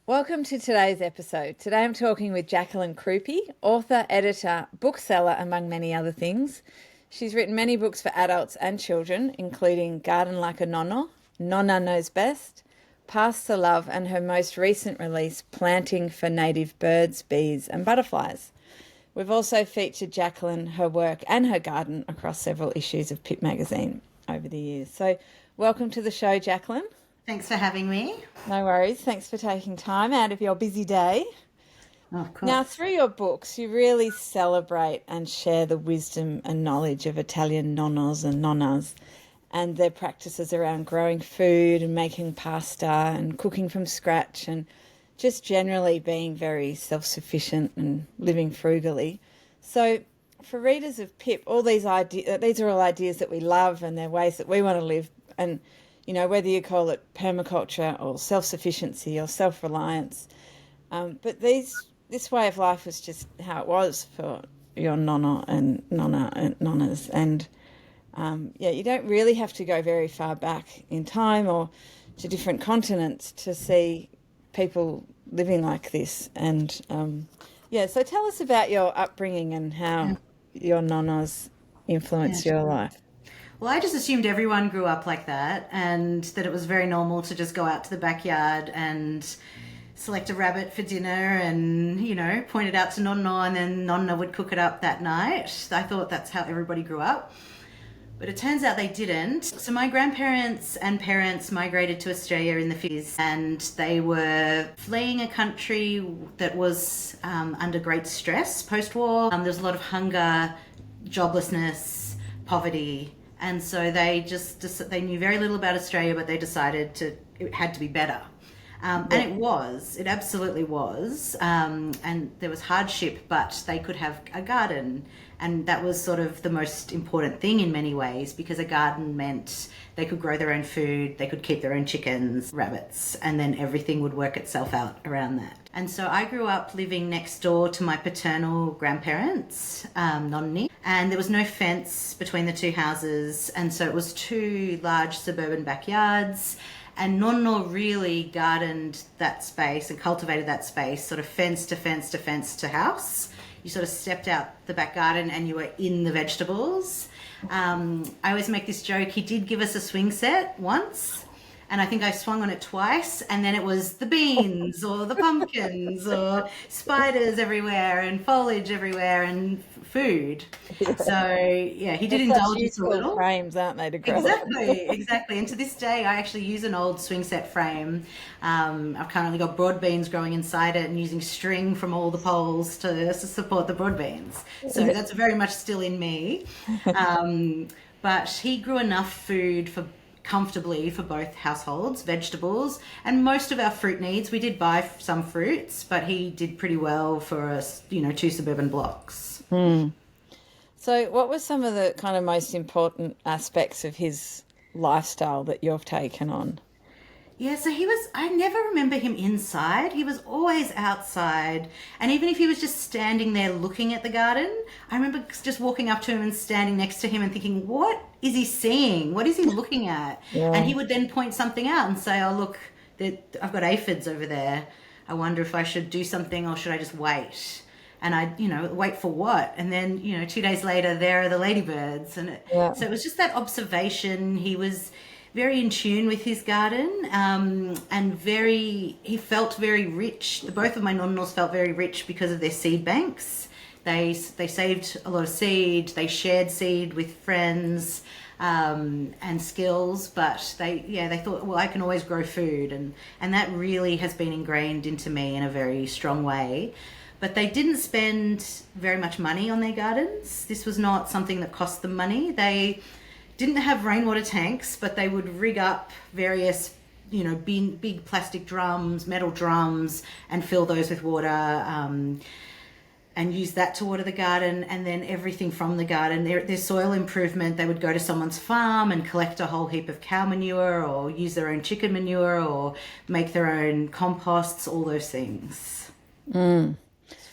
Welcome to today's episode. Today I'm talking with Jaclyn Crupi, author, editor, bookseller, among many other things. She's written many books for adults and children, including Garden Like a Nonna, Nona Knows Best, Pass the Love, and her most recent release, Planting for Native Birds, Bees and Butterflies. We've also featured Jaclyn, her work and her garden across several issues of Pip magazine over the years. So welcome to the show, Jaclyn. Thanks for having me. No worries. Thanks for taking time out of your busy day. Oh, of course. Now, through your books, you really celebrate and share the wisdom and knowledge of Italian nonnas and nonnas and their practices around growing food and making pasta and cooking from scratch and just generally being very self-sufficient and living frugally. So for readers of Pip, all these are all ideas that we love and they're ways that we want to live. And you know, whether you call it permaculture or self-sufficiency or self-reliance. But this way of life was just how it was for your nonna and nonnas. And, you don't really have to go very far back in time or to different continents to see people living like this. And, so tell us about your upbringing and how your nonnas influenced your life. Well, I just assumed everyone grew up like that and that it was very normal to just go out to the backyard and select a rabbit for dinner and, point it out to Nonna and then Nonna would cook it up that night. I thought that's how everybody grew up. But it turns out they didn't. So my grandparents and parents migrated to Australia in the 50s and they were fleeing a country that was under great stress post-war. There was a lot of hunger, joblessness, poverty. And so they they knew very little about Australia, but they decided it had to be better. And it absolutely was. And there was hardship, but they could have a garden. And that was sort of the most important thing in many ways, because a garden meant they could grow their own food, they could keep their own chickens, rabbits, and then everything would work itself out around that. And so I grew up living next door to my paternal grandparents, nonni, and there was no fence between the two houses. And so it was two large suburban backyards. And Nonna really gardened that space and cultivated that space, sort of fence to fence to fence to house. You sort of stepped out the back garden and you were in the vegetables. I always make this joke. He did give us a swing set once, and I think I swung on it twice, and then it was the beans or the pumpkins or spiders everywhere and foliage everywhere and food. Yeah. So, he did indulge us a little. Frames, aren't they, to grow? Exactly. And to this day, I actually use an old swing set frame. I've currently got broad beans growing inside it and using string from all the poles to support the broad beans. So that's very much still in me. But he grew enough food comfortably for both households, vegetables, and most of our fruit needs. We did buy some fruits, but he did pretty well for us, two suburban blocks. So what were some of the kind of most important aspects of his lifestyle that you've taken on? Yeah, so I never remember him inside. He was always outside. And even if he was just standing there looking at the garden, I remember just walking up to him and standing next to him and thinking, what is he seeing? What is he looking at? Yeah. And he would then point something out and say, oh, look, I've got aphids over there. I wonder if I should do something or should I just wait? And I'd, wait for what? And then, 2 days later, there are the ladybirds. And so it was just that observation. He was very in tune with his garden, and he felt very rich. Both of my nonnas felt very rich because of their seed banks. They saved a lot of seed. They shared seed with friends and skills, but they thought, well, I can always grow food, and that really has been ingrained into me in a very strong way. But they didn't spend very much money on their gardens. This was not something that cost them money. They didn't have rainwater tanks, but they would rig up various, big plastic drums, metal drums, and fill those with water, and use that to water the garden. And then everything from the garden, their soil improvement, they would go to someone's farm and collect a whole heap of cow manure or use their own chicken manure or make their own composts, all those things.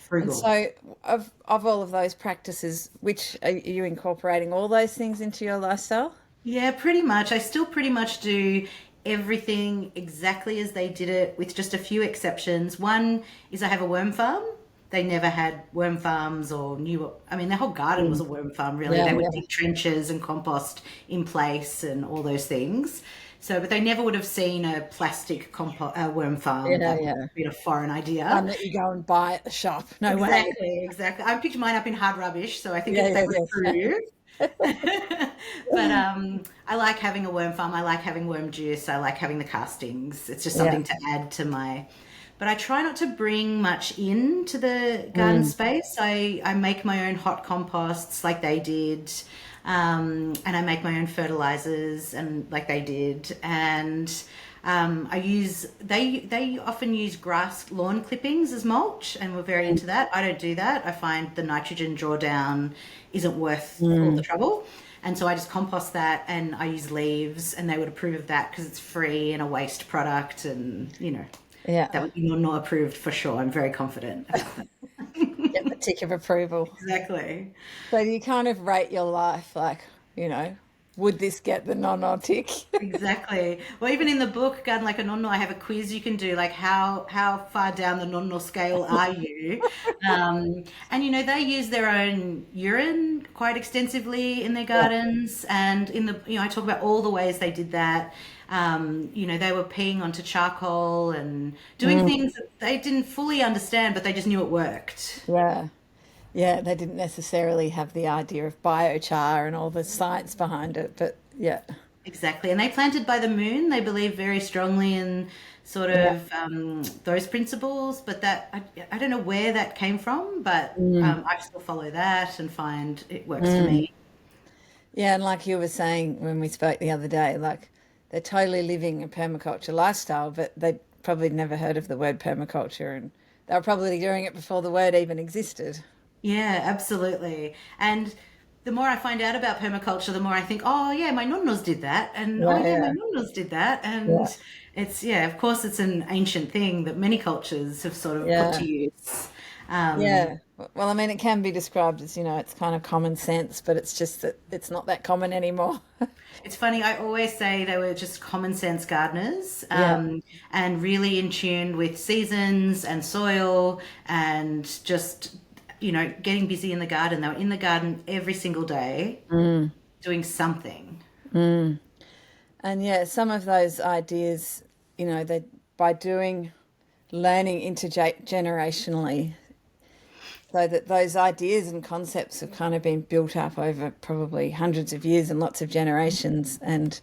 Frugal. And so of all of those practices, which are you incorporating all those things into your lifestyle? Yeah, pretty much. I still pretty much do everything exactly as they did it, with just a few exceptions. One is I have a worm farm. They never had worm farms or their whole garden was a worm farm, really. They would dig trenches and compost in place and all those things. So, but they never would have seen a plastic worm farm. That would have been a foreign idea. One that you go and buy at the shop. No way. Exactly. I picked mine up in hard rubbish, so I think they would approve. But I like having a worm farm. I like having worm juice. I like having the castings. It's just something to add to my... But I try not to bring much into the garden space. I make my own hot composts like they did. And I make my own fertilizers and like they did. And they often use grass lawn clippings as mulch, and we're very into that. I don't do that. I find the nitrogen drawdown isn't worth all the trouble. And so I just compost that, and I use leaves, and they would approve of that because it's free and a waste product, and, that would be not approved for sure. I'm very confident. Get the tick of approval. Exactly. So you kind of rate your life like, would this get the nonna tick? Exactly. Well, even in the book, Garden Like a Nonna, I have a quiz you can do, like how far down the nonna scale are you? And, they use their own urine quite extensively in their gardens. And I talk about all the ways they did that. They were peeing onto charcoal and doing things that they didn't fully understand, but they just knew it worked. Yeah, they didn't necessarily have the idea of biochar and all the science behind it, but yeah. Exactly. And they planted by the moon. They believe very strongly in sort of those principles, but that I don't know where that came from, but I still follow that and find it works for me. Yeah, and like you were saying when we spoke the other day, like they're totally living a permaculture lifestyle, but they probably never heard of the word permaculture, and they were probably doing it before the word even existed. Yeah, absolutely. And the more I find out about permaculture, the more I think, oh yeah, my nonnas did that, and my nonnas did that, and it's of course it's an ancient thing that many cultures have sort of put to use. Well, I mean, it can be described as, it's kind of common sense, but it's just that it's not that common anymore. It's funny, I always say they were just common sense gardeners, and really in tune with seasons and soil, and just, getting busy in the garden. They were in the garden every single day doing something. And some of those ideas, they by learning intergenerationally, so that those ideas and concepts have kind of been built up over probably hundreds of years and lots of generations. And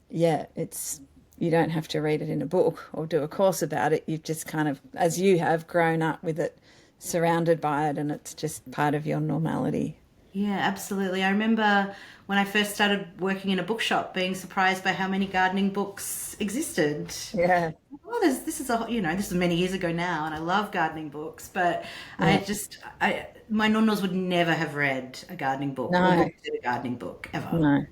it's, you don't have to read it in a book or do a course about it. You've just kind of, as you have, grown up with it, surrounded by it, and it's just part of your normality. Yeah, absolutely. I remember when I first started working in a bookshop being surprised by how many gardening books existed. Yeah. Well, this is many years ago now, and I love gardening books, but my nonnas would never have read a gardening book or looked at a gardening book ever.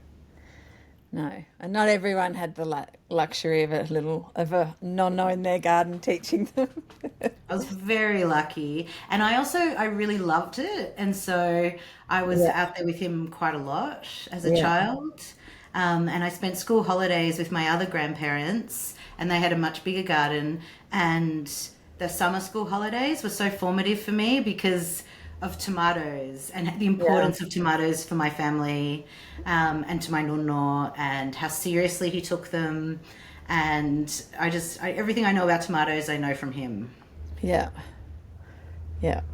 No, and not everyone had the luxury of a nonna in their garden teaching them. I was very lucky, and I really loved it, and so I was out there with him quite a lot as a child, and I spent school holidays with my other grandparents, and they had a much bigger garden, and the summer school holidays were so formative for me because of tomatoes and the importance of tomatoes for my family, and to my nonna, and how seriously he took them. And everything I know about tomatoes, I know from him. Yeah,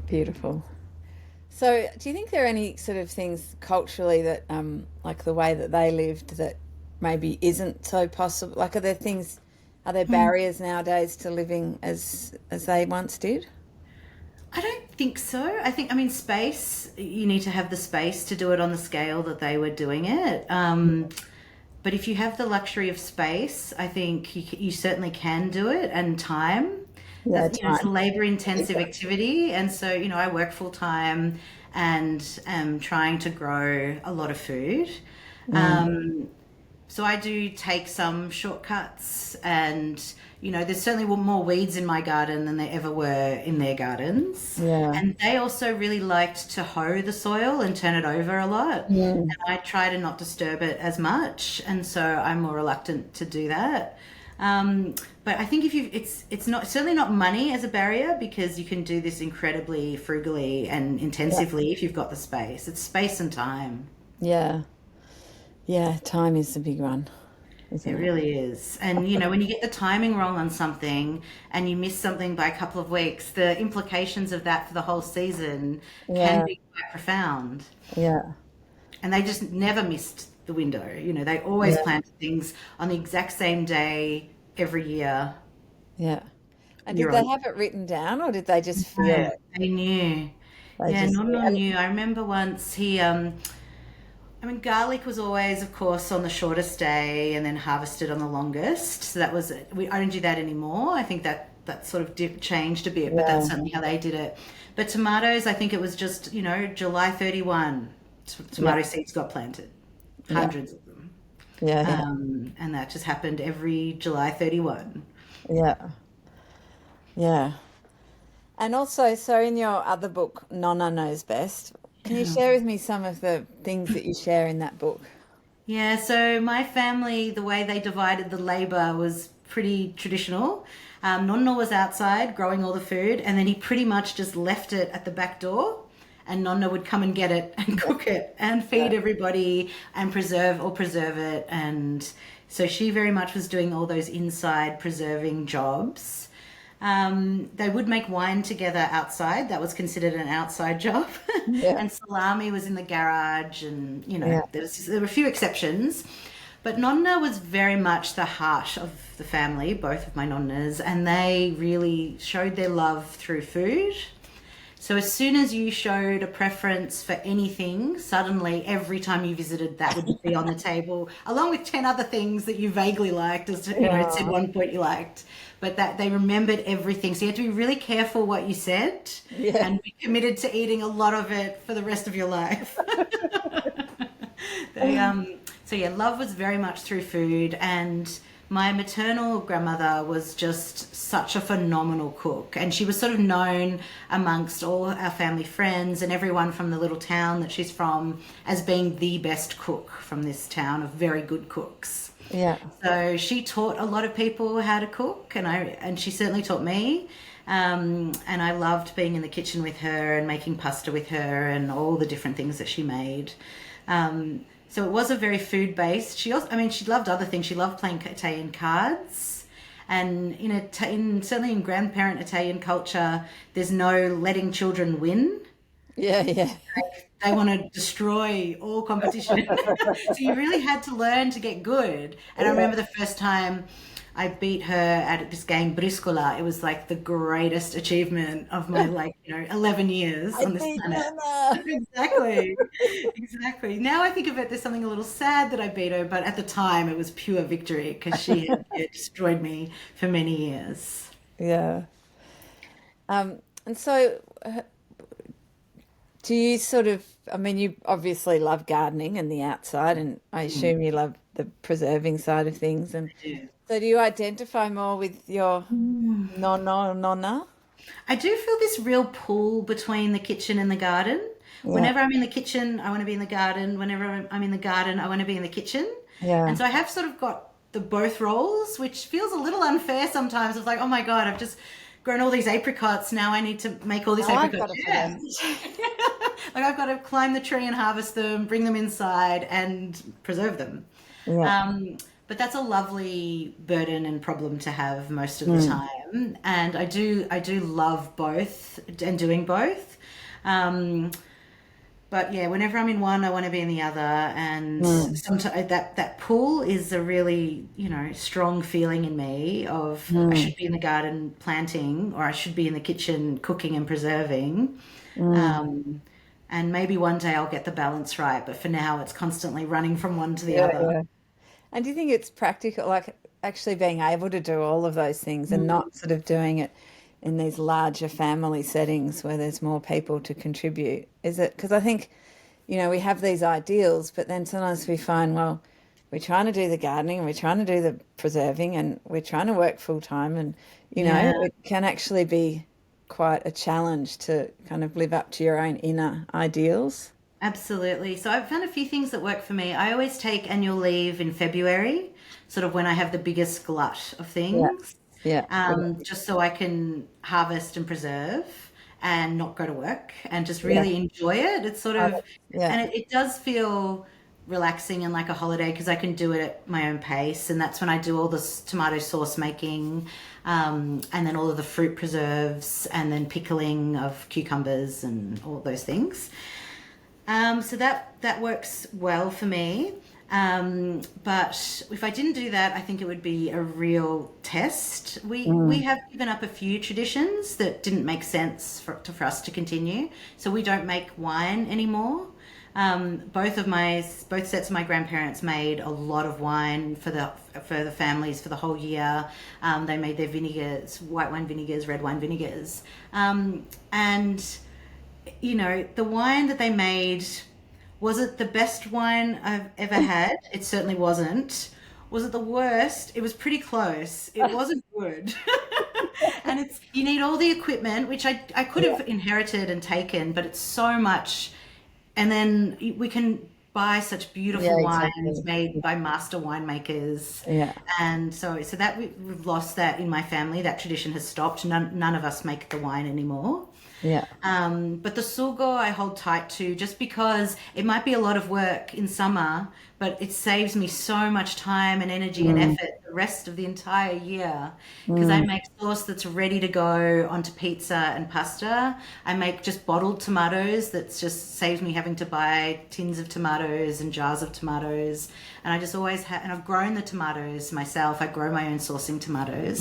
beautiful. So do you think there are any sort of things culturally that, like the way that they lived, that maybe isn't so possible? Like, are there barriers nowadays to living as they once did? I don't think so. Space, you need to have the space to do it on the scale that they were doing it. But if you have the luxury of space, I think you certainly can do it, and time. It's a labor-intensive activity. And so, I work full-time and am trying to grow a lot of food. So I do take some shortcuts, and there's certainly more weeds in my garden than there ever were in their gardens. Yeah. And they also really liked to hoe the soil and turn it over a lot. And I try to not disturb it as much, and so I'm more reluctant to do that. But I think it's not certainly not money as a barrier, because you can do this incredibly frugally and intensively if you've got the space. It's space and time. Yeah. Yeah, time is the big one, isn't It it? really is. And when you get the timing wrong on something and you miss something by a couple of weeks, the implications of that for the whole season can Yeah, be quite profound. yeah, And they just never missed the window. They always yeah, planted things on the exact same day every year. yeah. And did You're they on. have it written down, or did they just feel No, it? they knew. They Yeah, just Nonna knew. I remember once garlic was always, of course, on the shortest day and then harvested on the longest. So that was, I don't do that anymore. I think that sort of changed a bit, but yeah, that's certainly how they did it. But tomatoes, I think it was just, July 31, yeah, tomato seeds got planted, yeah, hundreds of them. yeah, And that just happened every July 31. yeah, yeah. And also, so in your other book, Nona Knows Best, can you share with me some of the things that you share in that book? Yeah, so my family, the way they divided the labor was pretty traditional. Nonna was outside growing all the food, and then he pretty much just left it at the back door, and Nonna would come and get it and cook it and feed everybody and preserve it. And so she very much was doing all those inside preserving jobs. They would make wine together outside. That was considered an outside job. Yeah, And salami was in the garage, and yeah, there were a few exceptions. But Nonna was very much the heart of the family, both of my nonnas, and they really showed their love through food. So as soon as you showed a preference for anything, suddenly every time you visited, that would be on the table, along with 10 other things that you vaguely liked, as it said yeah, one point you liked. But that they remembered everything. So you had to be really careful what you said, yeah, and be committed to eating a lot of it for the rest of your life. They, so yeah, love was very much through food, and my maternal grandmother was just such a phenomenal cook, and she was sort of known amongst all our family friends and everyone from the little town that she's from as being the best cook from this town of very good cooks. yeah, So she taught a lot of people how to cook, and she certainly taught me. And I loved being in the kitchen with her and making pasta with her and all the different things that she made. So it was a very food based. She also, she loved other things. She loved playing Italian cards, and certainly in grandparent Italian culture, there's no letting children win. yeah, yeah, They want to destroy all competition. So you really had to learn to get good. And I yeah. remember the first time I beat her at this game Briscola. It was like the greatest achievement of my 11 years I on this beat planet. Nona. Exactly. Exactly. Now I think of it, there's something a little sad that I beat her, but at the time it was pure victory because she had destroyed me for many years. Yeah. And so do you sort of, you obviously love gardening and the outside, and I assume you love the preserving side of things. And so do you identify more with your nonna? I do feel this real pull between the kitchen and the garden. Yeah, Whenever I'm in the kitchen, I want to be in the garden. Whenever I'm in the garden, I want to be in the kitchen. yeah. And so I have sort of got the both roles, which feels a little unfair sometimes. It's like, oh my God, I've just grown all these apricots. Now I need to make all this Oh, I've apricot got to jam. Like I've got to climb the tree and harvest them, bring them inside and preserve them. Yeah. But that's a lovely burden and problem to have most of the time. And I do love both and doing both. But yeah, whenever I'm in one, I want to be in the other. And sometimes that pull is a really, strong feeling in me of I should be in the garden planting, or I should be in the kitchen cooking and preserving. And maybe one day I'll get the balance right, but for now it's constantly running from one to the Yeah, other. yeah. And do you think it's practical, like actually being able to do all of those things and not sort of doing it in these larger family settings where there's more people to contribute? Is it because I think, we have these ideals, but then sometimes we find, well, we're trying to do the gardening, we're trying to do the preserving, and we're trying to work full time. And, you know, it can actually be quite a challenge to kind of live up to your own inner ideals. Absolutely. So I've found a few things that work for me. I always take annual leave in February, sort of when I have the biggest glut of things. Just so I can harvest and preserve and not go to work and just really enjoy it. It's sort of, and it does feel relaxing and like a holiday because I can do it at my own pace. And that's when I do all this tomato sauce making, and then all of the fruit preserves and then pickling of cucumbers and all those things. So that works well for me. But if I didn't do that, I think it would be a real test. We have given up a few traditions that didn't make sense for us to continue. So we don't make wine anymore. Both sets of my grandparents made a lot of wine for the families for the whole year. They made their vinegars, white wine vinegars, red wine vinegars, and you know, the wine that they made, was it the best wine I've ever had? It certainly wasn't. Was it the worst? It was pretty close. It wasn't good. And you need all the equipment, which I could have inherited and taken, but it's so much. And then we can buy such beautiful wines made by master winemakers. Yeah. And so that we've lost that in my family. That tradition has stopped. None of us make the wine anymore. Yeah. But the sugo I hold tight to just because it might be a lot of work in summer, but it saves me so much time and energy and effort the rest of the entire year because I make sauce that's ready to go onto pizza and pasta. I make just bottled tomatoes that just saves me having to buy tins of tomatoes and jars of tomatoes. And I just always and I've grown the tomatoes myself. I grow my own sourcing tomatoes.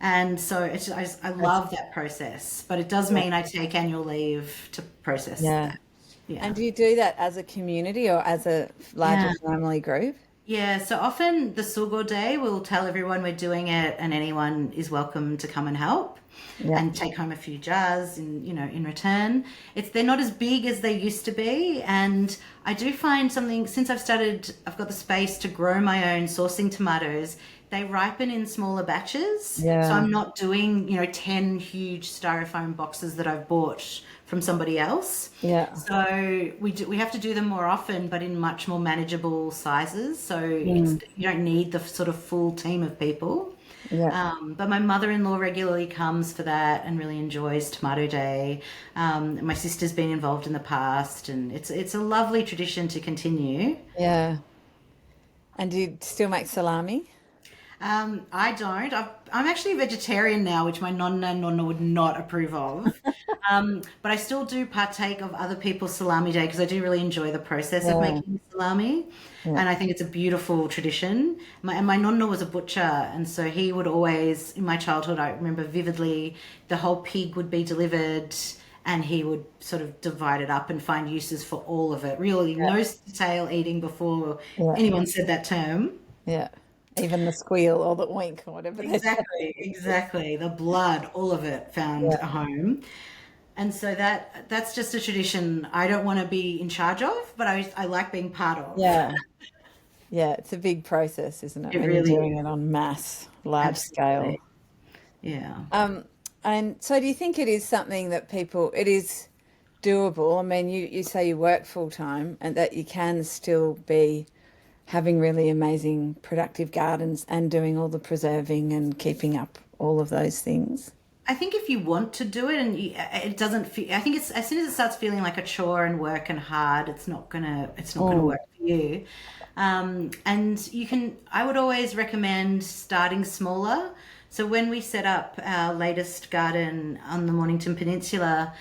And so I love that process, but it does mean I take annual leave to process that. Yeah. And do you do that as a community or as a larger family group? Yeah, so often the Sugo Day, we'll tell everyone we're doing it and anyone is welcome to come and help and take home a few jars in return. They're not as big as they used to be. And I do find something, since I've got the space to grow my own sourcing tomatoes, they ripen in smaller batches. Yeah. So I'm not doing, 10 huge styrofoam boxes that I've bought from somebody else. Yeah. So we have to do them more often, but in much more manageable sizes. So you don't need the sort of full team of people. Yeah. But my mother-in-law regularly comes for that and really enjoys Tomato Day. My sister's been involved in the past, and it's a lovely tradition to continue. Yeah. And do you still make salami? I don't. I'm actually a vegetarian now, which my nonna would not approve of. But I still do partake of other people's salami day because I do really enjoy the process of making salami. Yeah. And I think it's a beautiful tradition. My nonna was a butcher, and so he would always, in my childhood, I remember vividly, the whole pig would be delivered and he would sort of divide it up and find uses for all of it. Really, no tail eating before anyone said that term. Yeah. Even the squeal or the oink or whatever. Exactly. The blood, all of it found a home. And so that's just a tradition I don't want to be in charge of, but I like being part of. Yeah. Yeah, it's a big process, isn't it? It when really you're doing it on large scale. Yeah. And so do you think it is something that it is doable? I mean, you say you work full time and that you can still be having really amazing productive gardens and doing all the preserving and keeping up all of those things? I think if you want to do it and it doesn't feel, I think as soon as it starts feeling like a chore and work and hard, it's not gonna work for you. And I would always recommend starting smaller. So when we set up our latest garden on the Mornington Peninsula,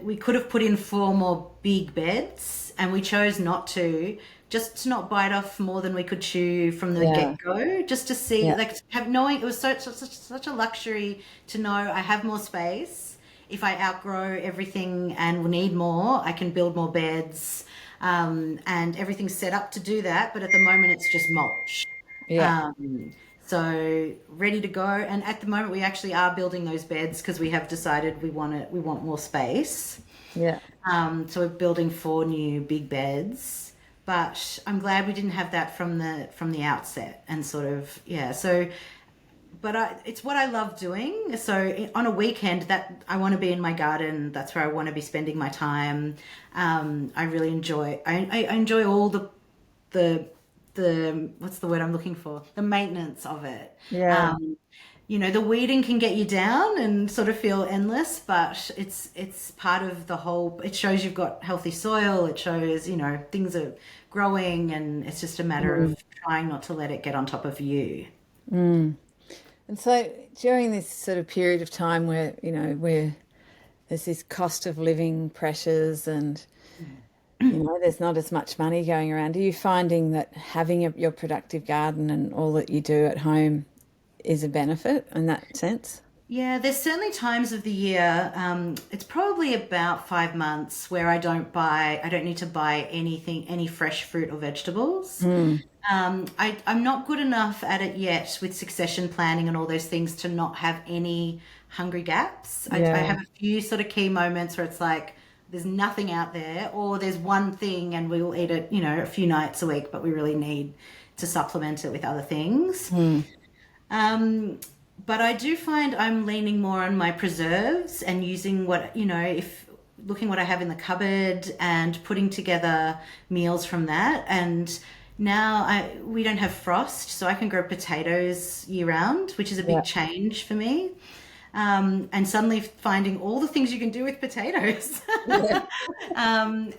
we could have put in 4 more big beds, and we chose not to, just to not bite off more than we could chew from the get-go, just to see, knowing it was such a luxury to know I have more space. If I outgrow everything and will need more, I can build more beds, and everything's set up to do that. But at the moment, it's just mulch. Yeah. So ready to go. And at the moment, we actually are building those beds because we have decided we want more space. Yeah. So we're building 4 new big beds. but I'm glad we didn't have that from the outset, and sort of, yeah. So, but it's what I love doing. So on a weekend that I want to be in my garden, that's where I want to be spending my time. I really enjoy, I enjoy all the what's the word I'm looking for? The maintenance of it. Yeah. The weeding can get you down and sort of feel endless, but it's part of the whole. It shows you've got healthy soil. It shows, things are growing, and it's just a matter of trying not to let it get on top of you. And so during this sort of period of time where, where there's this cost of living pressures and, there's not as much money going around, are you finding that having your productive garden and all that you do at home is a benefit in that sense? Yeah, there's certainly times of the year. It's probably about 5 months where I don't need to buy any fresh fruit or vegetables. I'm not good enough at it yet with succession planning and all those things to not have any hungry gaps. I have a few sort of key moments where it's like there's nothing out there, or there's one thing and we'll eat it, a few nights a week, but we really need to supplement it with other things. But I do find I'm leaning more on my preserves and using looking what I have in the cupboard and putting together meals from that. And now we don't have frost, so I can grow potatoes year round, which is a big change for me. And suddenly finding all the things you can do with potatoes. And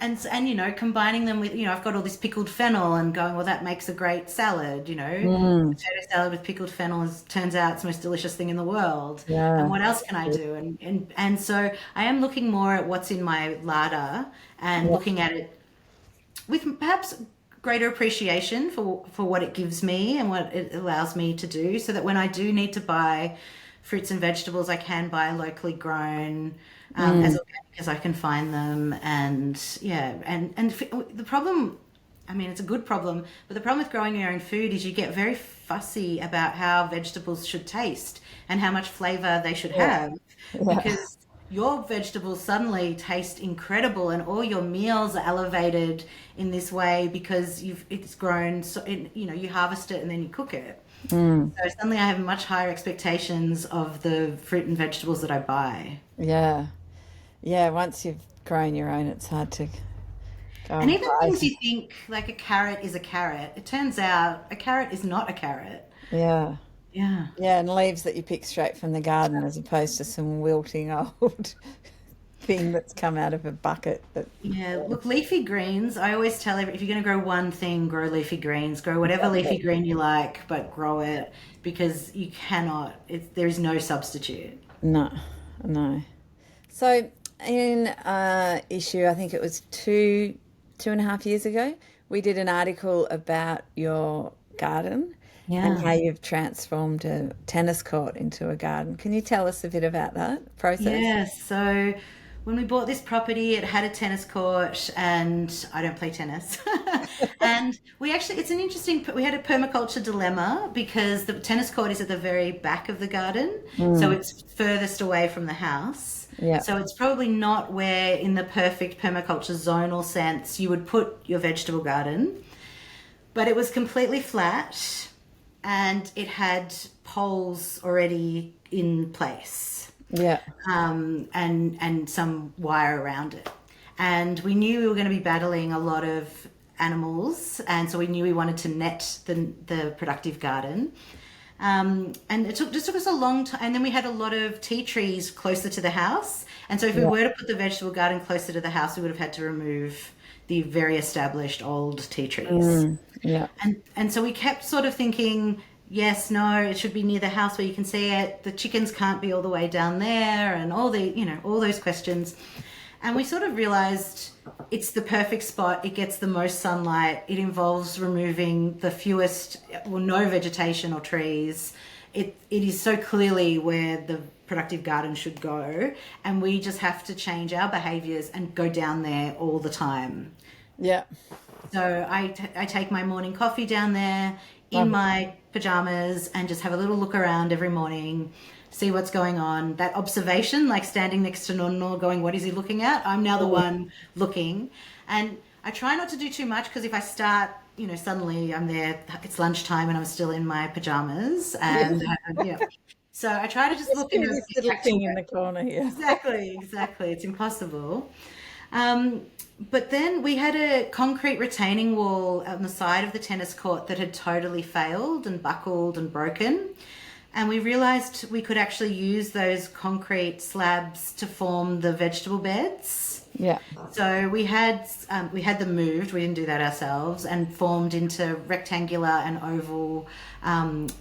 combining them with, I've got all this pickled fennel and going, well, that makes a great salad, Potato salad with pickled fennel turns out it's the most delicious thing in the world. And what else can I do? And so I am looking more at what's in my larder and looking at it with perhaps greater appreciation for what it gives me and what it allows me to do, so that when I do need to buy fruits and vegetables, I can buy locally grown, as organic as I can find them. And the problem, it's a good problem, but the problem with growing your own food is you get very fussy about how vegetables should taste and how much flavor they should have, because your vegetables suddenly taste incredible and all your meals are elevated in this way because it's grown, so you harvest it and then you cook it. So suddenly I have much higher expectations of the fruit and vegetables that I buy. Yeah. Once you've grown your own, it's hard to go. And even things you think, like a carrot is a carrot, it turns out a carrot is not a carrot. Yeah, Yeah. and leaves that you pick straight from the garden as opposed to some wilting old thing that's come out of a bucket. Look, leafy greens, I always tell if you're going to grow one thing, grow leafy greens. Grow whatever leafy green you like, but grow it, because you cannot, there is no substitute. No. So in issue, I think it was 2.5 years ago, we did an article about your garden and how you've transformed a tennis court into a garden. Can you tell us a bit about that process? Yes. So when we bought this property, it had a tennis court, and I don't play tennis. And we had a permaculture dilemma because the tennis court is at the very back of the garden. So it's furthest away from the house. Yeah. So it's probably not where, in the perfect permaculture zonal sense, you would put your vegetable garden. But it was completely flat and it had poles already in place. Yeah. And some wire around it. And we knew we were going to be battling a lot of animals, and so we knew we wanted to net the productive garden. And it took us a long time. And then we had a lot of tea trees closer to the house. And so if we were to put the vegetable garden closer to the house, we would have had to remove the very established old tea trees. And so we kept sort of thinking, yes, no, it should be near the house where you can see it. The chickens can't be all the way down there, and all those questions. And we sort of realized it's the perfect spot. It gets the most sunlight. It involves removing the fewest, no vegetation or trees. It is so clearly where the productive garden should go. And we just have to change our behaviors and go down there all the time. Yeah. So I take my morning coffee down there in my pajamas and just have a little look around every morning, see what's going on. That observation, like standing next to Nona going, what is he looking at? I'm now the one looking. And I try not to do too much because if I start, suddenly I'm there, it's lunchtime and I'm still in my pajamas. And yeah. So I try to just look in this little thing in the corner here. Exactly. It's impossible. But then we had a concrete retaining wall on the side of the tennis court that had totally failed and buckled and broken. And we realized we could actually use those concrete slabs to form the vegetable beds. Yeah. So we had them moved. We didn't do that ourselves, and formed into rectangular and oval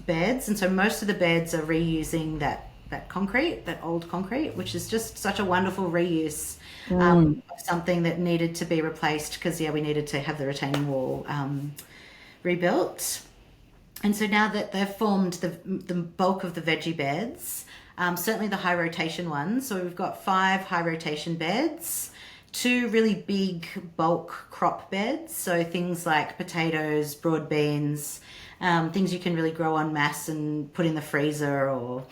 beds. And so most of the beds are reusing that concrete, that old concrete, which is just such a wonderful reuse of something that needed to be replaced because we needed to have the retaining wall rebuilt. And so now that they've formed the bulk of the veggie beds, certainly the high rotation ones. So we've got 5 high rotation beds, 2 really big bulk crop beds. So things like potatoes, broad beans, things you can really grow en masse and put in the freezer or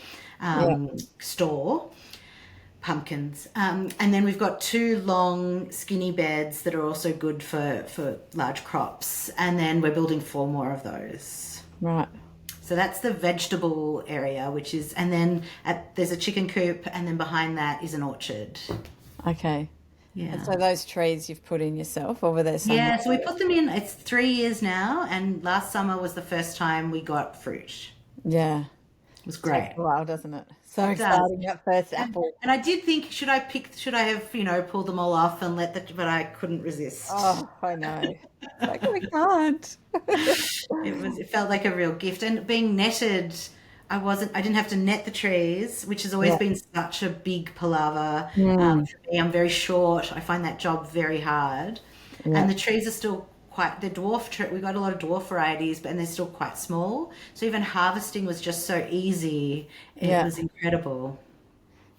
store. Pumpkins. And then we've got 2 long skinny beds that are also good for large crops. And then we're building 4 more of those. Right. So that's the vegetable area, and then there's a chicken coop, and then behind that is an orchard. Okay. Yeah. And so those trees you've put in yourself, or were there some? Yeah, so we put them in, it's 3 years now, and last summer was the first time we got fruit. Yeah. It was great. Takes a while, doesn't it? So exciting, that first apple. And I did think, should I have pulled them all off and but I couldn't resist. Oh, I know. It's like, I can't. It felt like a real gift. And being netted, I didn't have to net the trees, which has always been such a big palaver. For me, I'm very short. I find that job very hard. Yeah. And the trees are still they're dwarf. We got a lot of dwarf varieties, and they're still quite small. So even harvesting was just so easy. It was incredible.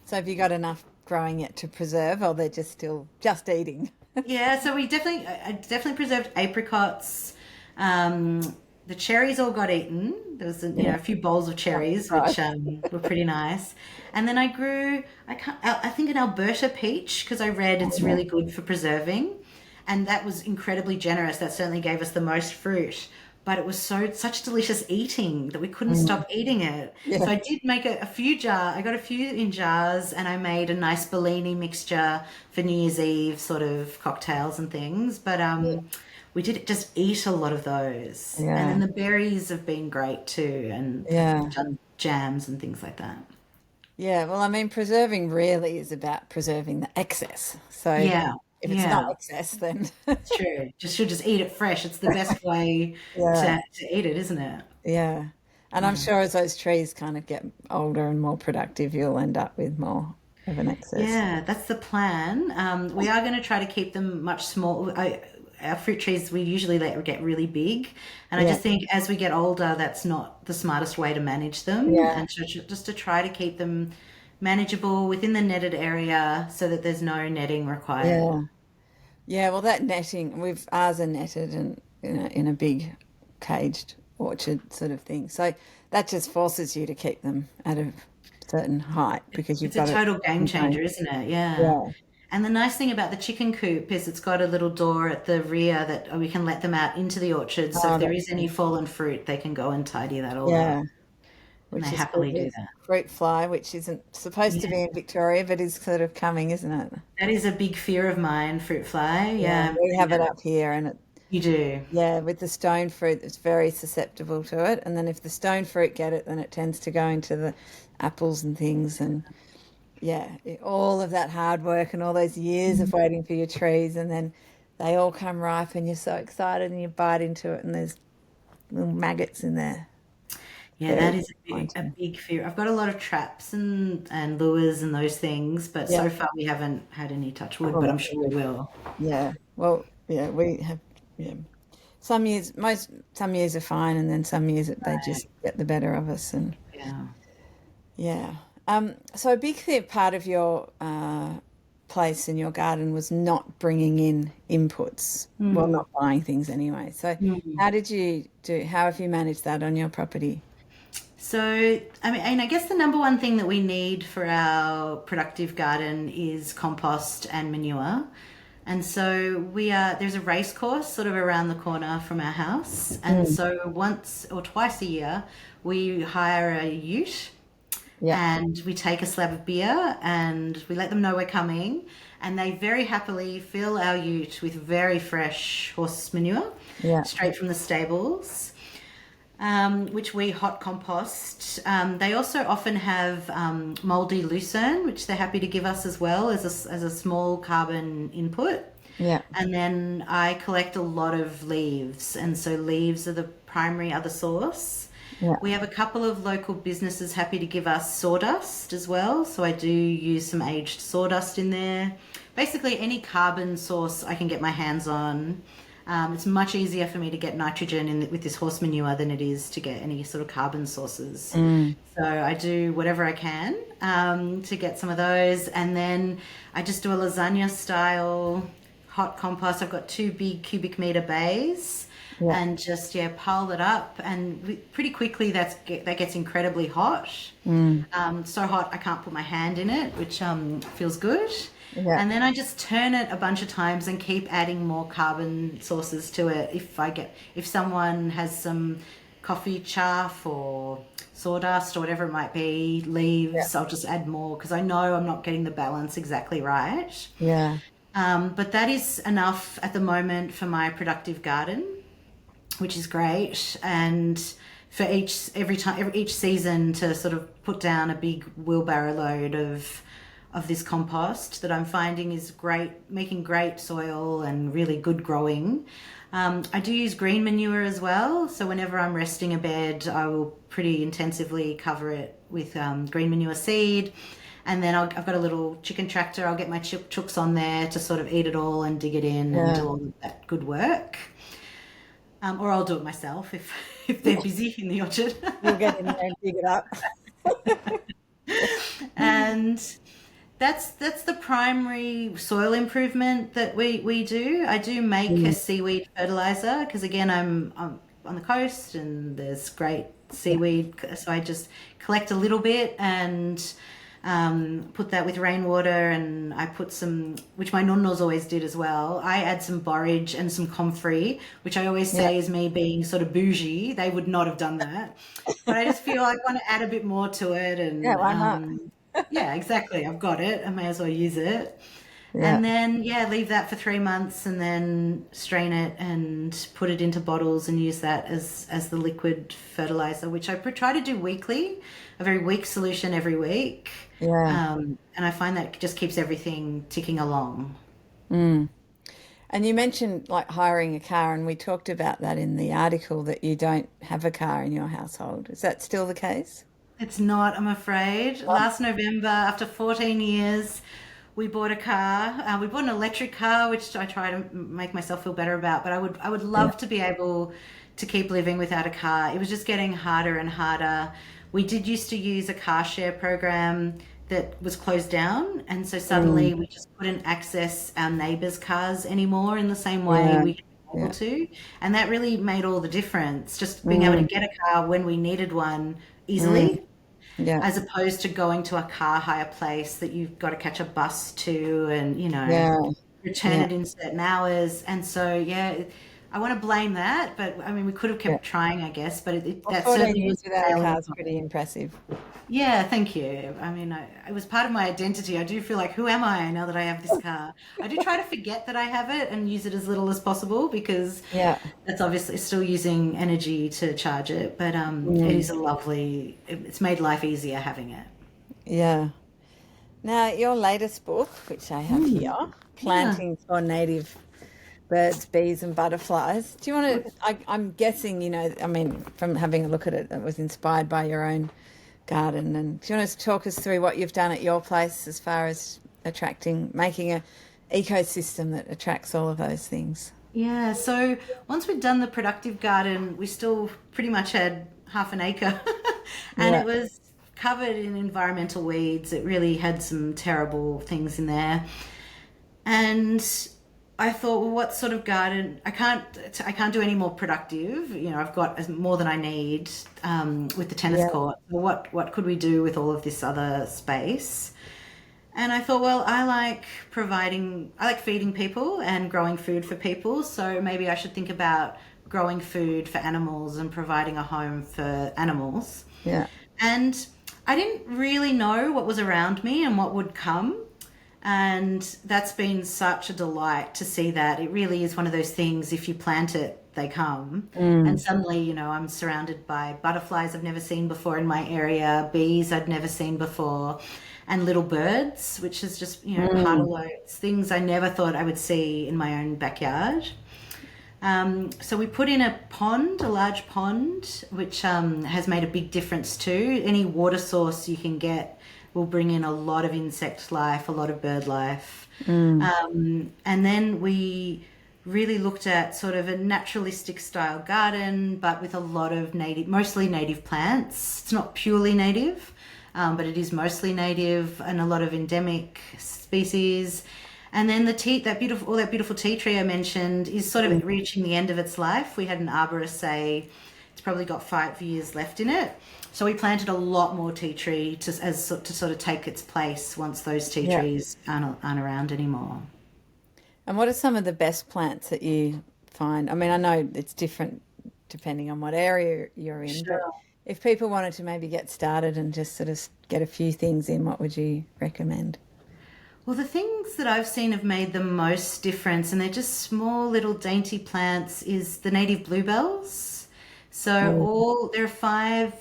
So have you got enough growing yet to preserve, or they're still eating? Yeah, so I definitely preserved apricots. The cherries all got eaten. There was a few bowls of cherries, which were pretty nice. And then I grew, I think, an Alberta peach, because I read it's really good for preserving. And that was incredibly generous. That certainly gave us the most fruit. But it was such delicious eating that we couldn't stop eating it. Yeah. So I did make a few jars. I got a few in jars, and I made a nice Bellini mixture for New Year's Eve sort of cocktails and things. But we did just eat a lot of those. Yeah. And then the berries have been great too, and done jams and things like that. Yeah, well, I mean, preserving really is about preserving the excess. So if it's not excess, then it's true. Should just eat it fresh. It's the best way to eat it, isn't it? Yeah. And I'm sure as those trees kind of get older and more productive, you'll end up with more of an excess. Yeah, that's the plan. We are going to try to keep them much smaller. Our fruit trees, we usually let get really big. And I just think as we get older, that's not the smartest way to manage them. Yeah. And so just to try to keep them manageable within the netted area so that there's no netting required. Yeah, well, that netting, ours are netted and in a big caged orchard sort of thing. So that just forces you to keep them at a certain height because you've got a total game changer, isn't it? Yeah. And the nice thing about the chicken coop is it's got a little door at the rear that we can let them out into the orchard. So if there is any fallen fruit, they can go and tidy that all up. And they happily do that. Fruit fly, which isn't supposed to be in Victoria, but is sort of coming, isn't it? That is a big fear of mine, fruit fly. Yeah. We have it up here, and you do. Yeah, with the stone fruit, it's very susceptible to it. And then if the stone fruit get it, then it tends to go into the apples and things. And all of that hard work and all those years of waiting for your trees, and then they all come ripe and you're so excited and you bite into it and there's little maggots in there. Yeah, that is a big fear. I've got a lot of traps and lures and those things, but so far we haven't had any touch wood, but I'm sure we will. Yeah, well, we have, some years are fine, and then some years they just get the better of us. And so a big part of your place in your garden was not bringing in inputs, well, not buying things anyway. So how have you managed that on your property? So, I guess the number one thing that we need for our productive garden is compost and manure. And so there's a race course sort of around the corner from our house. And so once or twice a year, we hire a ute and we take a slab of beer and we let them know we're coming. And they very happily fill our ute with very fresh horse manure straight from the stables. Which we hot compost. They also often have mouldy lucerne, which they're happy to give us as well as a small carbon input. Yeah. And then I collect a lot of leaves, and so leaves are the primary other source. Yeah. We have a couple of local businesses happy to give us sawdust as well, so I do use some aged sawdust in there. Basically, any carbon source I can get my hands on. It's much easier for me to get nitrogen with this horse manure than it is to get any sort of carbon sources. So I do whatever I can to get some of those. And then I just do a lasagna style hot compost. I've got 2 big cubic meter bays and just, pile it up. And pretty quickly that gets incredibly hot. So hot I can't put my hand in it, which feels good. Yeah. And then I just turn it a bunch of times and keep adding more carbon sources to it. If someone has some coffee chaff or sawdust or whatever it might be, leaves, I'll just add more because I know I'm not getting the balance exactly right. Yeah. But that is enough at the moment for my productive garden, which is great. And for each season to sort of put down a big wheelbarrow load of this compost that I'm finding is great, making great soil and really good growing. I do use green manure as well. So whenever I'm resting a bed, I will pretty intensively cover it with green manure seed. And then I've got a little chicken tractor. I'll get my chooks on there to sort of eat it all and dig it in and do all of that good work. Or I'll do it myself if they're busy in the orchard. You'll get in there and dig it up. And that's the primary soil improvement that we do. I do make a seaweed fertilizer because again I'm on the coast and there's great seaweed, so I just collect a little bit and put that with rainwater, and I put some, which my nonnas always did as well. I add some borage and some comfrey, which I always say is me being sort of bougie. They would not have done that, but I just feel like I want to add a bit more to it. And why not? Yeah, exactly. I've got it. I may as well use it. Yeah. And then, leave that for 3 months and then strain it and put it into bottles and use that as the liquid fertilizer, which I try to do weekly, a very weak solution every week. Yeah. And I find that just keeps everything ticking along. And you mentioned like hiring a car, and we talked about that in the article that you don't have a car in your household. Is that still the case? It's not, I'm afraid. Last November, after 14 years, we bought a car. We bought an electric car, which I try to make myself feel better about. But I would love to be able to keep living without a car. It was just getting harder and harder. We did used to use a car share program that was closed down, and so suddenly we just couldn't access our neighbours' cars anymore in the same way we were able to. And that really made all the difference. Just being able to get a car when we needed one easily. As opposed to going to a car hire place that you've got to catch a bus to and, return it in certain hours. And so, I want to blame that, but I mean, we could have kept trying, I guess, but that certainly was without a car is pretty impressive. Yeah, thank you. I mean, it was part of my identity. I do feel like, who am I now that I have this car? I do try to forget that I have it and use it as little as possible because that's obviously still using energy to charge it. But it is it's made life easier having it. Yeah. Now, your latest book, which I have here, Planting for Native Birds, Bees and Butterflies. Do you want to, I'm guessing, from having a look at it, it was inspired by your own garden. And do you want to talk us through what you've done at your place as far as making an ecosystem that attracts all of those things? Yeah, so once we'd done the productive garden, we still pretty much had half an acre and it was covered in environmental weeds. It really had some terrible things in there. And I thought, well, what sort of garden? I can't do any more productive. I've got more than I need with the tennis court. Well, what could we do with all of this other space? And I thought, well, I like feeding people and growing food for people. So maybe I should think about growing food for animals and providing a home for animals. Yeah. And I didn't really know what was around me and what would come. And that's been such a delight to see that. It really is one of those things, if you plant it, they come. And suddenly, you know, I'm surrounded by butterflies I've never seen before in my area, bees I'd never seen before, and little birds, which is just, you know, pardalotes, things I never thought I would see in my own backyard. So we put in a large pond, which has made a big difference too. Any water source you can get will bring in a lot of insect life, a lot of bird life. And then we really looked at sort of a naturalistic style garden, but with a lot of mostly native plants. It's not purely native, but it is mostly native, and a lot of endemic species. And then that beautiful tea tree I mentioned is sort of reaching the end of its life. We had an arborist say it's probably got 5 years left in it. So we planted a lot more tea tree to sort of take its place once those tea trees aren't around anymore. And what are some of the best plants that you find? I mean, I know it's different depending on what area you're in, Sure. but if people wanted to maybe get started and just sort of get a few things in, what would you recommend? Well, the things that I've seen have made the most difference, and they're just small little dainty plants, is the native bluebells. So there are 5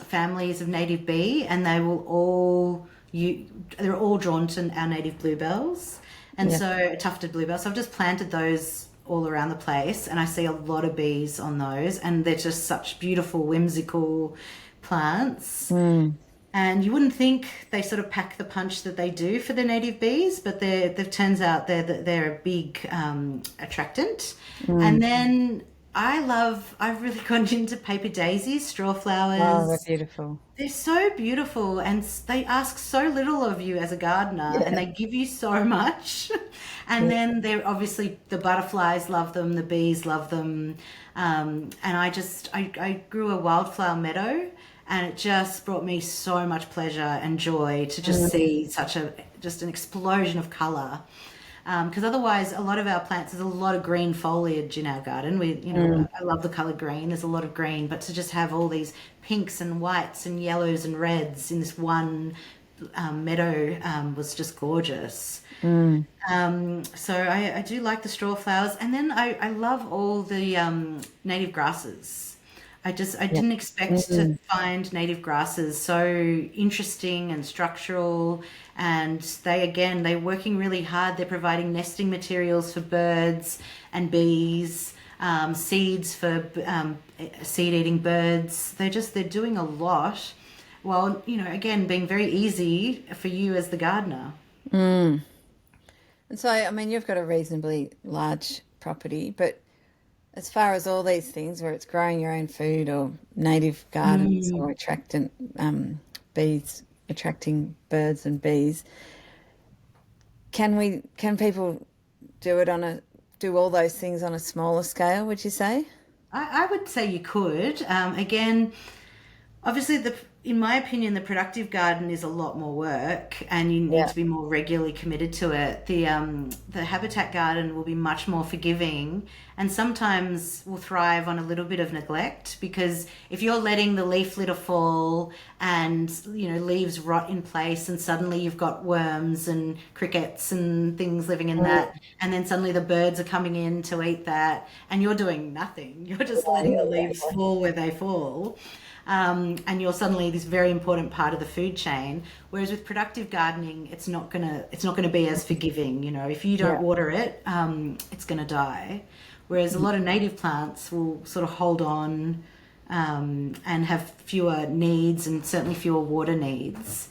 families of native bee, and they're all drawn to our native bluebells. And so tufted bluebells. So I've just planted those all around the place, and I see a lot of bees on those, and they're just such beautiful, whimsical plants. And you wouldn't think they sort of pack the punch that they do for the native bees, but it turns out they're a big attractant. And then I've really gone into paper daisies, straw flowers. Oh, they're beautiful. They're so beautiful, and they ask so little of you as a gardener, and they give you so much. And then they're obviously, the butterflies love them, the bees love them. And I grew a wildflower meadow, and it just brought me so much pleasure and joy to just see just an explosion of colour. Because otherwise, a lot of our plants, there's a lot of green foliage in our garden. I love the colour green. There's a lot of green, but to just have all these pinks and whites and yellows and reds in this one meadow was just gorgeous. So I do like the straw flowers, and then I love all the native grasses. I didn't expect to find native grasses so interesting and structural, and they're working really hard. They're providing nesting materials for birds and bees, seeds for seed-eating birds. They're doing a lot, while, you know, again, being very easy for you as the gardener. And so, I mean, you've got a reasonably large property, but as far as all these things where it's growing your own food or native gardens or attracting birds and bees, can people do all those things on a smaller scale, would you say? I would say you could. Again, obviously, in my opinion, the productive garden is a lot more work, and you need to be more regularly committed to it. The habitat garden will be much more forgiving, and sometimes will thrive on a little bit of neglect, because if you're letting the leaf litter fall and, you know, leaves rot in place, and suddenly you've got worms and crickets and things living in that, and then suddenly the birds are coming in to eat that, and you're doing nothing. You're just letting the leaves fall where they fall. And you're suddenly this very important part of the food chain. Whereas with productive gardening, it's not gonna be as forgiving. You know, if you don't water it, it's gonna die. Whereas a lot of native plants will sort of hold on and have fewer needs, and certainly fewer water needs.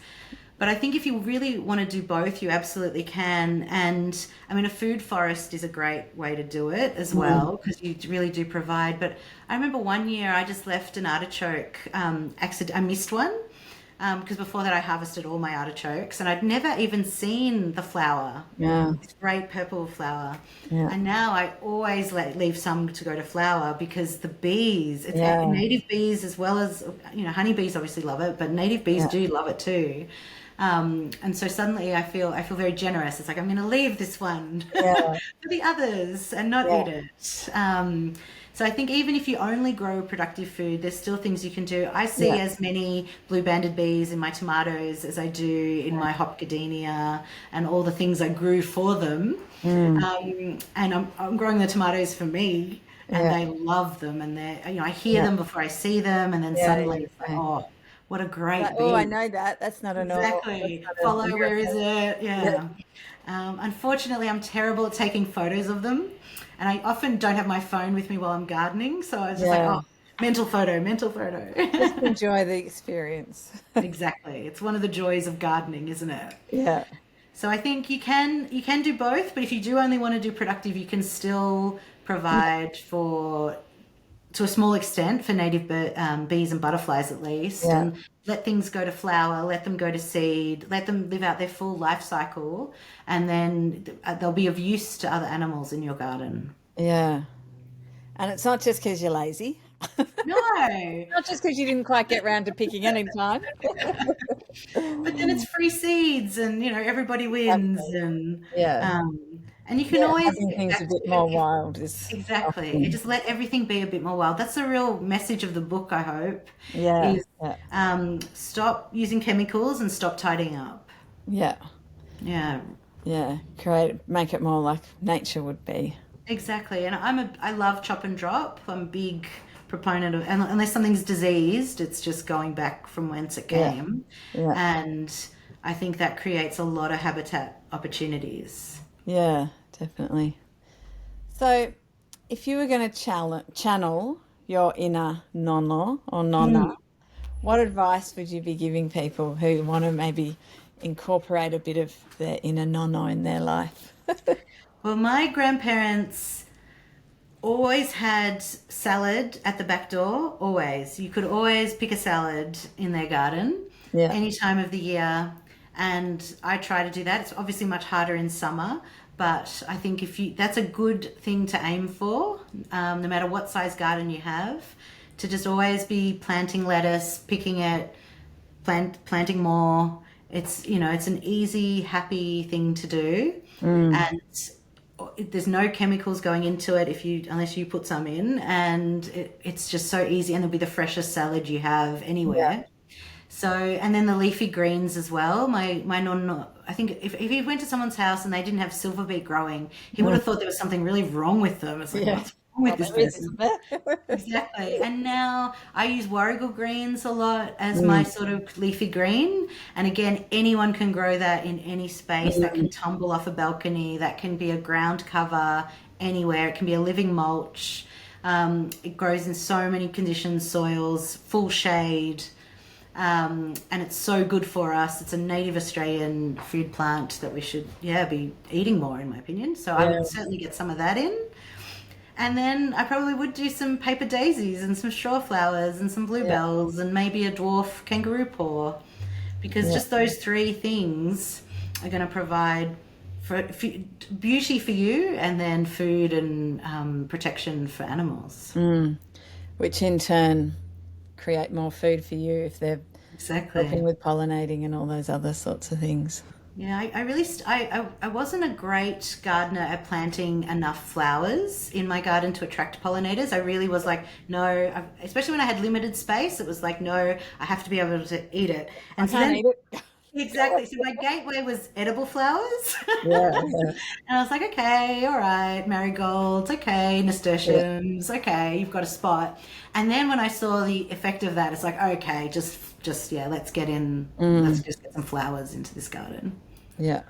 But I think if you really want to do both, you absolutely can. And I mean, a food forest is a great way to do it as well, because you really do provide. But I remember one year I just left an artichoke, I missed one, because before that I harvested all my artichokes, and I'd never even seen the flower, this great purple flower. And now I always leave some to go to flower, because the bees, native bees as well as, you know, honeybees obviously love it, but native bees do love it too. And so suddenly I feel very generous. It's like I'm going to leave this one Yeah. for the others and not eat it. So I think even if you only grow productive food, there's still things you can do. I see as many blue-banded bees in my tomatoes as I do in my hop gardenia and all the things I grew for them. And I'm growing the tomatoes for me, and they love them, and they're, I hear them before I see them, and then suddenly it's like, oh, what a great Like, bee. oh, I know that. That's not a normal. Exactly. Follow, where is it? Yeah. Unfortunately, I'm terrible at taking photos of them, and I often don't have my phone with me while I'm gardening. So I was just like, oh, mental photo, mental photo. Just enjoy the experience. Exactly. It's one of the joys of gardening, isn't it? Yeah. So I think you can do both, but if you do only want to do productive, you can still provide to a small extent for native bees and butterflies at least, and let things go to flower, let them go to seed, let them live out their full life cycle, and then they'll be of use to other animals in your garden. Yeah. And it's not just because you're lazy. No. Not just because you didn't quite get round to picking any time. But then it's free seeds, and everybody wins. And and you can always having things a bit more wild is exactly. often. You just let everything be a bit more wild. That's the real message of the book, I hope. Yeah. Is stop using chemicals and stop tidying up. Yeah. Yeah. Yeah. Make it more like nature would be. Exactly. And I love chop and drop. I'm a big proponent of, and unless something's diseased, it's just going back from whence it came. Yeah. And I think that creates a lot of habitat opportunities. Yeah, definitely. So if you were going to channel your inner nonna or nonna, what advice would you be giving people who want to maybe incorporate a bit of their inner nonna in their life? Well, my grandparents always had salad at the back door, always. You could always pick a salad in their garden any time of the year. And I try to do that. It's obviously much harder in summer, but I think that's a good thing to aim for, no matter what size garden you have, to just always be planting lettuce, picking it, planting more. It's, it's an easy, happy thing to do. And there's no chemicals going into it unless you put some in, and it's just so easy, and it'll be the freshest salad you have anywhere. So, and then the leafy greens as well. My nonna, I think if he went to someone's house and they didn't have silver beet growing, he would have thought there was something really wrong with them. It's like, what's wrong with this person? Exactly. And now I use warrigal greens a lot as my sort of leafy green. And again, anyone can grow that in any space. That can tumble off a balcony. That can be a ground cover anywhere. It can be a living mulch. It grows in so many conditions, soils, full shade. And it's so good for us. It's a native Australian food plant that we should, be eating more, in my opinion. So I would certainly get some of that in. And then I probably would do some paper daisies and some straw flowers and some bluebells and maybe a dwarf kangaroo paw, because just those three things are going to provide for beauty for you, and then food and protection for animals. Which in turn create more food for you if they're helping with pollinating and all those other sorts of things. Yeah, I wasn't a great gardener at planting enough flowers in my garden to attract pollinators. I really was like, no, especially when I had limited space, it was like, no, I have to be able to eat it. And I can't eat it. Exactly. So my gateway was edible flowers. And I was like, okay, all right, marigolds, okay, nasturtiums, okay, you've got a spot. And then when I saw the effect of that, it's like, okay, just let's get in, let's just get some flowers into this garden. Yeah.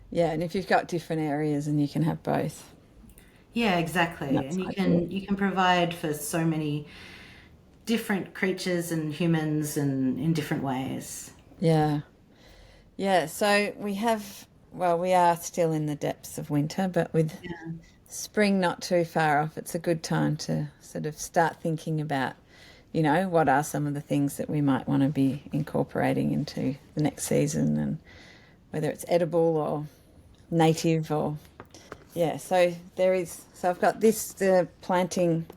Yeah, and if you've got different areas and you can have both. Yeah, exactly. And you can provide for so many different creatures and humans and in different ways. Yeah. Yeah, so we are still in the depths of winter, but with spring not too far off, it's a good time to sort of start thinking about, what are some of the things that we might want to be incorporating into the next season, and whether it's edible or native or, so I've got the planting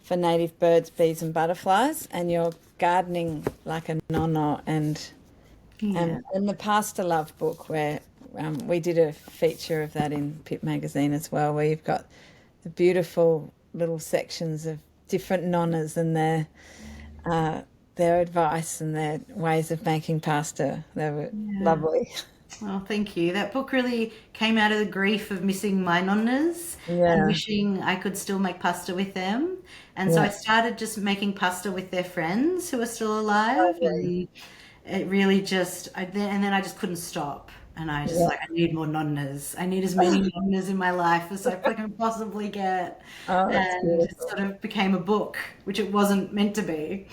for native birds, bees and butterflies, and you're gardening like a nonna and Yeah. And the Pasta Love book, where we did a feature of that in Pip magazine as well, where you've got the beautiful little sections of different nonnas and their advice and their ways of making pasta. They were lovely. Oh, thank you. That book really came out of the grief of missing my nonnas and Yeah, wishing I could still make pasta with them. And so I yeah, started just making pasta with their friends who are still alive. lovely. And it really just, and then I just couldn't stop. And I just Yeah. like, I need more nonnas. I need as many nonnas in my life as I can possibly get. Oh, that's And it beautiful. sort of became a book, which it wasn't meant to be.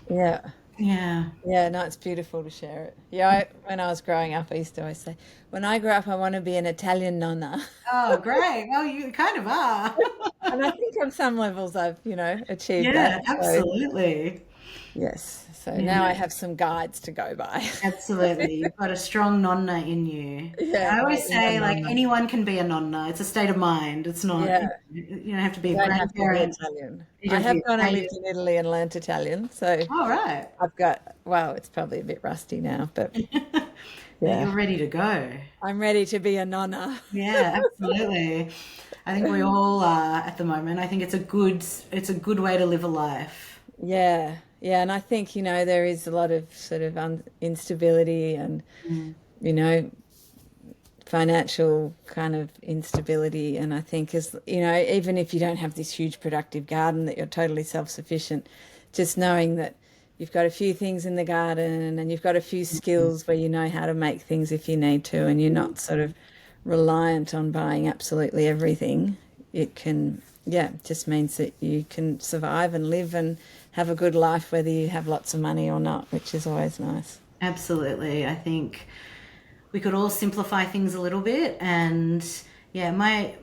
Yeah. Yeah. Yeah, no, it's beautiful to share it. Yeah, when I was growing up, I used to always say, when I grow up, I want to be an Italian nonna. Oh, great. Well, you kind of are. And I think on some levels I've, achieved that. Yeah, So, absolutely. yes. So now I Yeah, have some guides to go by. absolutely. You've got a strong nonna in you. Yeah, I my always inner say, like, nonna. anyone can be a nonna. It's a state of mind. It's not, Yeah, you don't have to be you a don't have to be grandparent. Italian. You I don't have to have be gone and Italian. lived in Italy and learnt Italian. So All right. I've got, well, it's probably a bit rusty now, but Now you're yeah, ready to go. I'm ready to be a nonna. Yeah, absolutely. I think we all are at the moment. I think it's a good way to live a life. Yeah, yeah, and I think, there is a lot of sort of instability and, Mm. you know, financial kind of instability. And I think, even if you don't have this huge productive garden, that you're totally self-sufficient, just knowing that you've got a few things in the garden and you've got a few skills where you know how to make things if you need to, and you're not sort of reliant on buying absolutely everything. It can, yeah, it just means that you can survive and live and have a good life whether you have lots of money or not, which is always nice. Absolutely. I think we could all simplify things a little bit. And yeah, my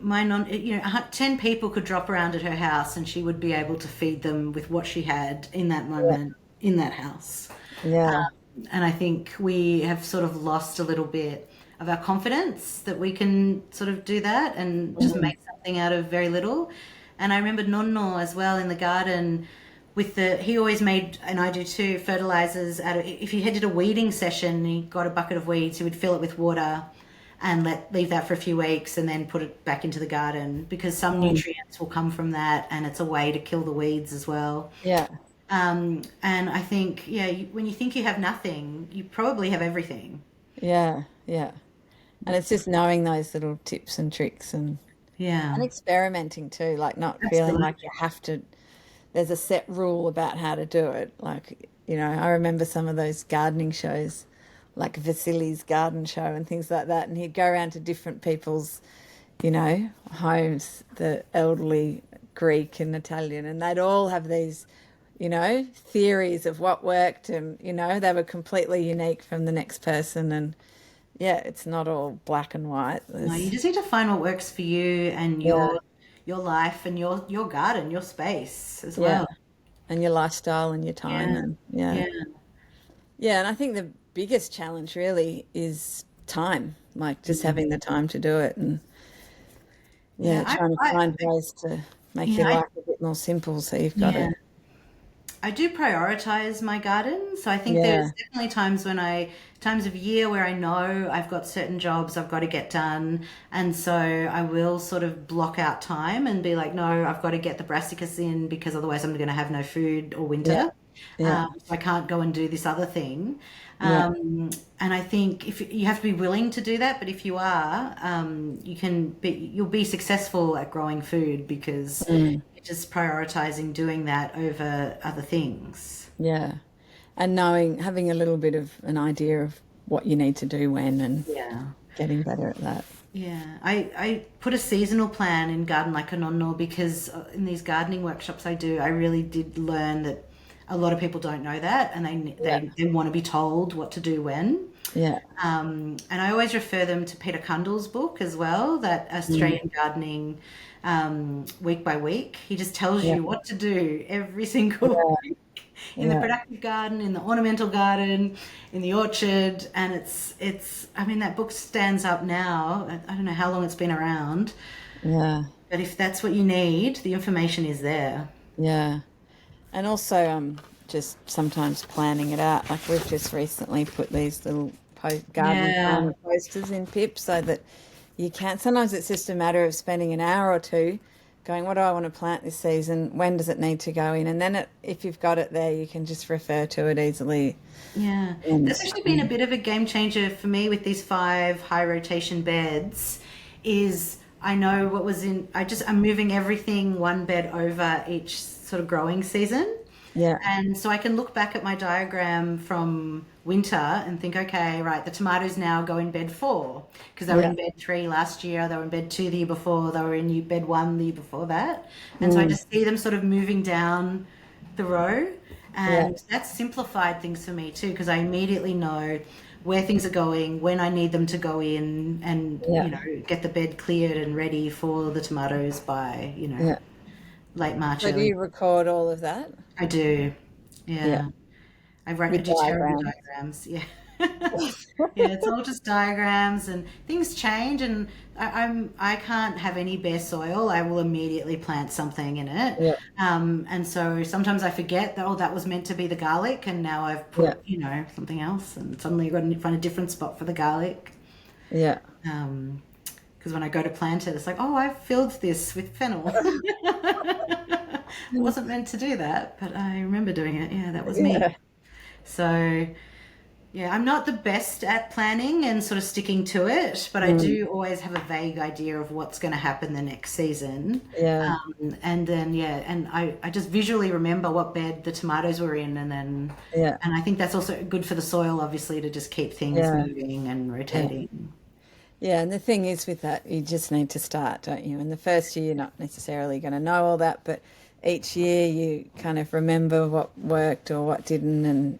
10 people could drop around at her house and she would be able to feed them with what she had in that Yeah, moment in that house. yeah, And I think we have sort of lost a little bit of our confidence that we can sort of do that and just mm, make something out of very little. And I remember Nonno as well in the garden he always made, and I do too, fertilizers out of, if he did a weeding session, he got a bucket of weeds, he would fill it with water and leave that for a few weeks and then put it back into the garden, because some mm, nutrients will come from that and it's a way to kill the weeds as well. yeah, And I think, yeah, when you think you have nothing, you probably have everything. yeah, yeah. And it's just knowing those little tips and tricks and Yeah, experimenting too, like not feeling absolutely. like you have to, there's a set rule about how to do it. Like, I remember some of those gardening shows, like Vasili's garden show and things like that. And he'd go around to different people's, homes, the elderly Greek and Italian, and they'd all have these, theories of what worked. And, they were completely unique from the next person. And yeah, it's not all black and white. No, you There's, just need to find what works for you and yeah, your life and your garden, your space as yeah. well. And your lifestyle and your time. Yeah, And yeah. yeah, Yeah, and I think the biggest challenge really is time, like just mm, having the time to do it and yeah. yeah, trying to find ways to make Yeah, your life a bit more simple so you've got yeah. it. I do prioritize my garden. So I think there's Yeah, definitely times of year where I know I've got certain jobs I've got to get done. And so I will sort of block out time and be like, no, I've got to get the brassicas in because otherwise I'm going to have no food all yeah, winter. yeah, So I can't go and do this other thing. yeah, And I think if you have to be willing to do that, but if you are, you'll be successful at growing food because mm, you're just prioritizing doing that over other things. yeah. And having a little bit of an idea of what you need to do when and Yeah. getting better at that. Yeah, I put a seasonal plan in Garden Like a Nonno because in these gardening workshops I do, I really did learn that a lot of people don't know that and Yeah, they want to be told what to do when. yeah, And I always refer them to Peter Cundall's book as well, that mm, Australian Gardening week by week. He just tells yeah, you what to do every single yeah, week in the yeah, productive garden, in the ornamental garden, in the orchard. And I mean, that book stands up now. I don't know how long it's been around, yeah, but if that's what you need, the information is there. yeah. And also, just sometimes planning it out. Like we've just recently put these little garden planner posters in Pip so that you can. Sometimes it's just a matter of spending an hour or two going, what do I want to plant this season? When does it need to go in? And then if you've got it there, you can just refer to it easily. Yeah, that's actually been a bit of a game changer for me with these 5 high rotation beds. Is I know what was in. I'm moving everything one bed over each sort of growing season. Yeah. And so I can look back at my diagram from winter and think, okay, right, the tomatoes now go in bed 4 because they were in bed 3 last year, they were in bed 2 the year before, they were in bed 1 the year before that. And so I just see them sort of moving down the row. And that's simplified things for me too, because I immediately know where things are going, when I need them to go in, and get the bed cleared and ready for the tomatoes by late March. So do you record all of that? I do. Yeah. I do terrible diagrams. Yeah. Yeah, it's all just diagrams, and things change, and I can't have any bare soil. I will immediately plant something in it. Yeah. And so sometimes I forget that that was meant to be the garlic, and now I've put something else, and suddenly you've got to find a different spot for the garlic. Yeah. Because when I go to plant it, it's like, oh, I've filled this with fennel. It wasn't meant to do that, but I remember doing it. Yeah, that was me. So, yeah, I'm not the best at planning and sort of sticking to it, but I do always have a vague idea of what's going to happen the next season. Yeah. And then, and I just visually remember what bed the tomatoes were in, and then, and I think that's also good for the soil, obviously, to just keep things moving and rotating. Yeah, and the thing is with that, you just need to start, don't you? And the first year, you're not necessarily going to know all that, but each year you kind of remember what worked or what didn't, and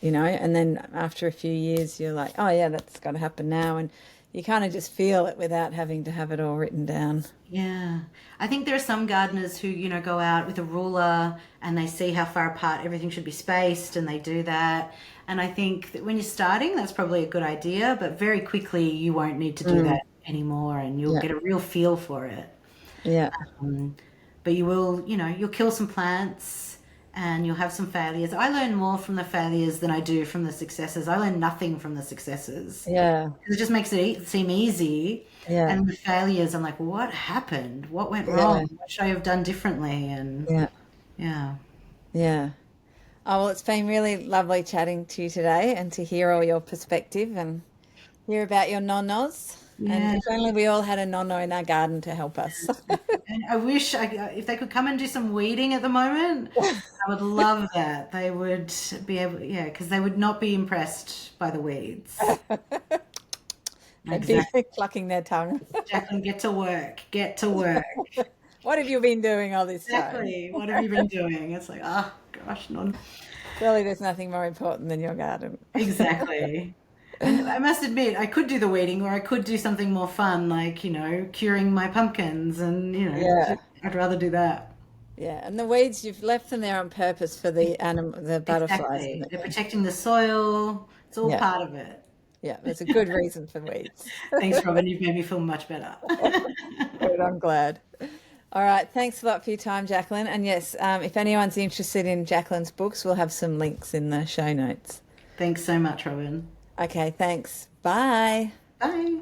and then after a few years, you're like, oh yeah, that's got to happen now, and you kind of just feel it without having to have it all written down. Yeah, I think there are some gardeners who go out with a ruler and they see how far apart everything should be spaced, and they do that. And I think that when you're starting, that's probably a good idea, but very quickly you won't need to do that anymore, and you'll get a real feel for it. Yeah. But you will, you'll kill some plants and you'll have some failures. I learn more from the failures than I do from the successes. I learn nothing from the successes. Yeah. It just makes it seem easy. Yeah. And the failures, I'm like, what happened? What went wrong? What should I have done differently? And Yeah. Oh, well, it's been really lovely chatting to you today and to hear all your perspective and hear about your nonnas. Yeah. And if only we all had a nonna in our garden to help us. And I wish if they could come and do some weeding at the moment, I would love that. They would be able, because they would not be impressed by the weeds. They'd be clucking their tongue. Jaclyn, get to work. Get to work. What have you been doing all this time? Exactly. What have you been doing? It's like, oh, gosh, none. Surely there's nothing more important than your garden. Exactly. And I must admit, I could do the weeding, or I could do something more fun, like, curing my pumpkins, and, I'd rather do that. Yeah, and the weeds, you've left them there on purpose for the butterflies. Exactly. They're protecting the soil. It's all part of it. Yeah, there's a good reason for weeds. Thanks, Robyn. You've made me feel much better. Good, I'm glad. All right, thanks a lot for your time, Jaclyn. And yes, if anyone's interested in Jaclyn's books, we'll have some links in the show notes. Thanks so much, Robyn. Okay, thanks. Bye. Bye.